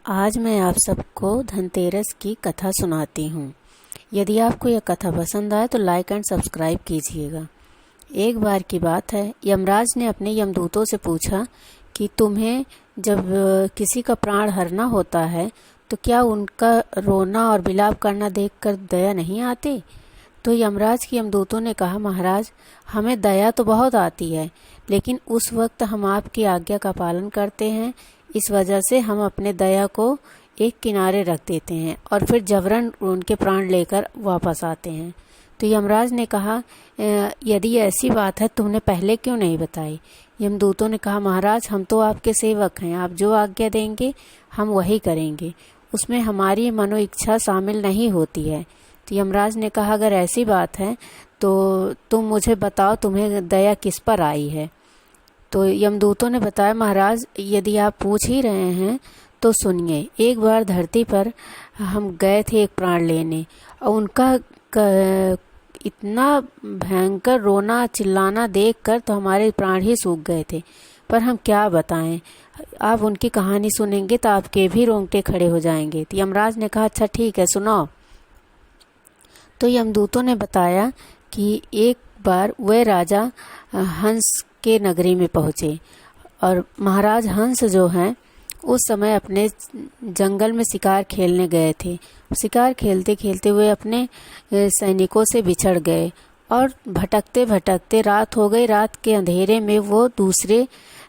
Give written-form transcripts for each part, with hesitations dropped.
आज मैं आप सबको धनतेरस की कथा सुनाती हूँ। यदि आपको यह कथा पसंद आए तो लाइक एंड सब्सक्राइब कीजिएगा। एक बार की बात है, यमराज ने अपने यमदूतों से पूछा कि तुम्हें जब किसी का प्राण हरना होता है तो क्या उनका रोना और विलाप करना देखकर दया नहीं आती? तो यमराज के यमदूतों ने कहा, महाराज, हमें दया तो बहुत आती है, लेकिन उस वक्त हम आपकी आज्ञा का पालन करते हैं। इस वजह से हम अपने दया को एक किनारे रख देते हैं और फिर जबरन उनके प्राण लेकर वापस आते हैं। तो यमराज ने कहा, यदि ऐसी बात है तुमने पहले क्यों नहीं बताई? यमदूतों ने कहा, महाराज, हम तो आपके सेवक हैं, आप जो आज्ञा देंगे हम वही करेंगे, उसमें हमारी मनो इच्छा शामिल नहीं होती है। तो यमराज ने कहा, अगर ऐसी बात है तो तुम मुझे बताओ, तुम्हें दया किस पर आई है? तो यमदूतों ने बताया, महाराज, यदि आप पूछ ही रहे हैं तो सुनिए। एक बार धरती पर हम गए थे एक प्राण लेने और उनका इतना भयंकर रोना चिल्लाना देखकर तो हमारे प्राण ही सूख गए थे। पर हम क्या बताएं, आप उनकी कहानी सुनेंगे तो आपके भी रोंगटे खड़े हो जाएंगे। तो यमराज ने कहा, अच्छा ठीक है, सुनाओ। तो यमदूतों ने बताया कि एक बार वह राजा हंस के नगरी में पहुँचे और महाराज हंस जो हैं उस समय अपने जंगल में शिकार खेलने गए थे। शिकार खेलते खेलते हुए अपने सैनिकों से बिछड़ गए और भटकते भटकते रात हो गई। रात के अंधेरे में वो दूसरे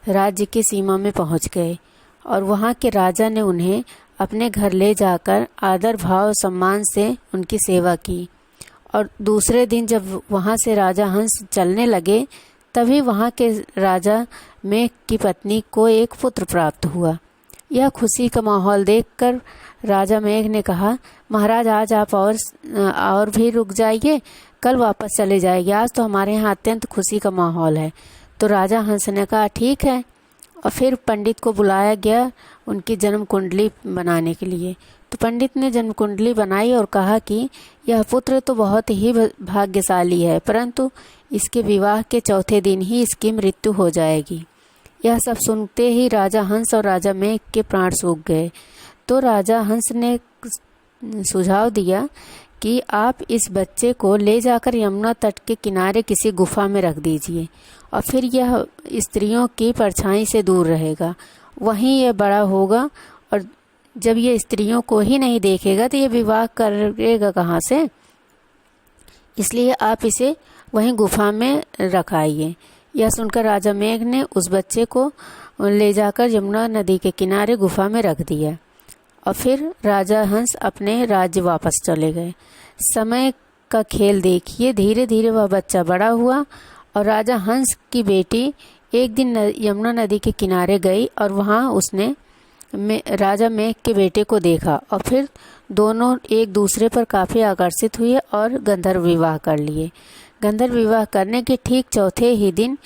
राज्य की सीमा में पहुंच गए और वहां के राजा ने उन्हें अपने घर ले जाकर आदर भाव सम्मान से उनकी सेवा की। और दूसरे दिन जब वहां से राजा हंस चलने लगे तभी वहां के राजा मेघ की पत्नी को एक पुत्र प्राप्त हुआ। यह खुशी का माहौल देखकर राजा मेघ ने कहा, महाराज, आज आप और भी रुक जाइए, कल वापस चले जाइए, आज तो हमारे यहाँ अत्यंत खुशी का माहौल है। तो राजा हंस ने कहा, ठीक है। और फिर पंडित को बुलाया गया उनकी जन्म कुंडली बनाने के लिए। तो पंडित ने जन्म कुंडली बनाई और कहा कि यह पुत्र तो बहुत ही भाग्यशाली है, परंतु इसके विवाह के चौथे दिन ही इसकी मृत्यु हो जाएगी। यह सब सुनते ही राजा हंस और राजा मेघ के प्राण सूख गए। तो राजा हंस ने सुझाव दिया कि आप इस बच्चे को ले जाकर यमुना तट के किनारे किसी गुफा में रख दीजिए और फिर यह स्त्रियों की परछाई से दूर रहेगा, वहीं यह बड़ा होगा और जब ये स्त्रियों को ही नहीं देखेगा तो ये विवाह करेगा कहाँ से? इसलिए आप इसे वहीं गुफा में रखाइए। यह सुनकर राजा मेघ ने उस बच्चे को ले जाकर यमुना नदी के किनारे गुफा में रख दिया और फिर राजा हंस अपने राज्य वापस चले गए। समय का खेल देखिए, धीरे धीरे वह बच्चा बड़ा हुआ और राजा हंस की बेटी एक दिन यमुना नदी के किनारे गई और वहाँ उसने राजा मेघ के बेटे को देखा और फिर दोनों एक दूसरे पर काफ़ी आकर्षित हुए और गंधर्व विवाह कर लिए। गंधर्व विवाह करने के ठीक चौथे ही दिन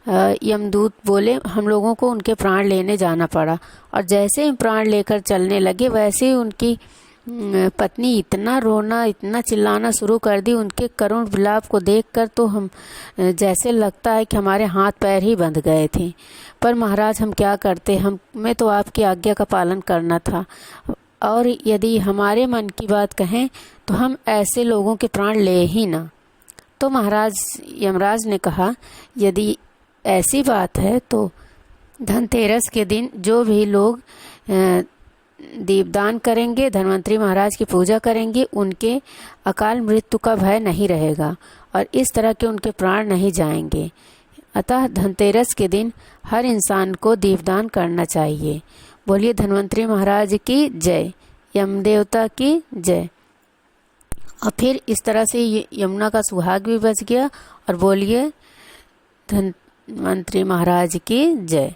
यमदूत बोले, हम लोगों को उनके प्राण लेने जाना पड़ा। और जैसे ही प्राण लेकर चलने लगे वैसे ही उनकी पत्नी इतना रोना इतना चिल्लाना शुरू कर दी। उनके करुण विलाप को देखकर तो हम जैसे लगता है कि हमारे हाथ पैर ही बंध गए थे। पर महाराज, हम क्या करते, हमें तो आपकी आज्ञा का पालन करना था और यदि हमारे मन की बात कहें तो हम ऐसे लोगों के प्राण ले ही ना। तो महाराज यमराज ने कहा, यदि ऐसी बात है तो धनतेरस के दिन जो भी लोग दीपदान करेंगे, धन्वंतरी महाराज की पूजा करेंगे, उनके अकाल मृत्यु का भय नहीं रहेगा और इस तरह के उनके प्राण नहीं जाएंगे। अतः धनतेरस के दिन हर इंसान को दीपदान करना चाहिए। बोलिए धन्वंतरी महाराज की जय, यम देवता की जय। और फिर इस तरह से यमुना का सुहाग भी बच गया। और बोलिए धन्वंतरी महाराज की जय।